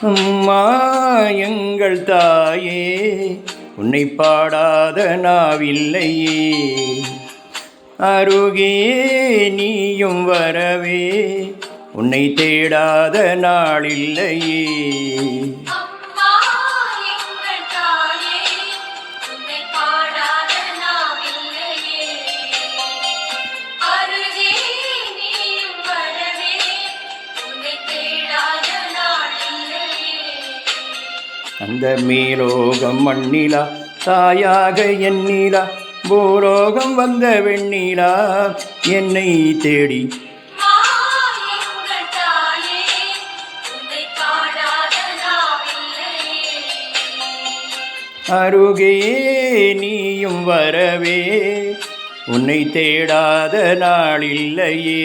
அம்மா எங்கள் தாயே, உன்னை பாடாத நாவில்லையே. அருகே நீயும் வரவே, உன்னை தேடாத நாளில்லையே. அந்த மேலோகம் மண்ணிலா தாயாக எண்ணிலா, பூலோகம் வந்த வெண்ணிலா என்னை தேடி. அருகே நீயும் வரவே, உன்னை தேடாத நாளில்லையே.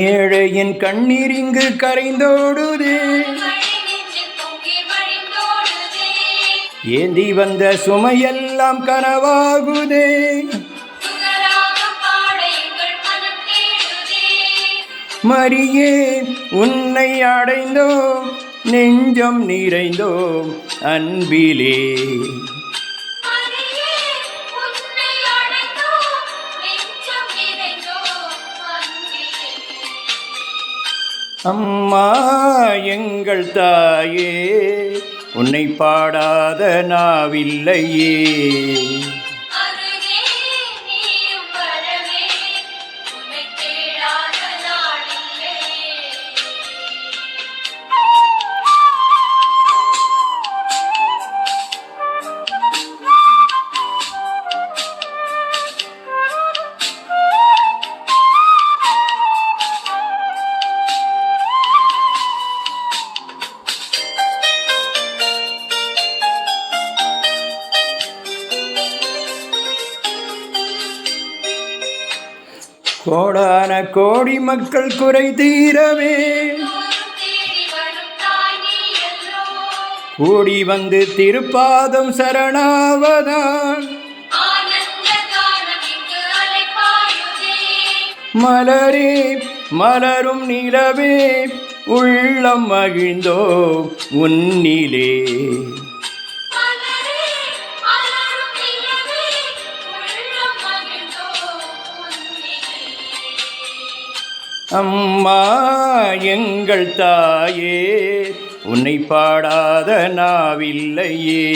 ஏழையின் கண்ணீர் இங்கு கரைந்தோடுதே, ஏந்தி வந்த சுமையெல்லாம் கனவாகுதே. மரியே உன்னை அடைந்தோம், நெஞ்சம் நிறைந்தோம் அன்பிலே. அம்மா எங்கள் தாயே, உன்னை பாடாத நாவில்லையே. கோடான கோடி மக்கள் குறை தீரவே, கூடி வந்து திருப்பாதம் சரணாவதான். மலரே மலரும் நிலவே, உள்ளம் மகிழ்ந்தோ உன்னிலே. அம்மா எங்கள் தாயே, உன்னை பாடாத நாவில்லையே.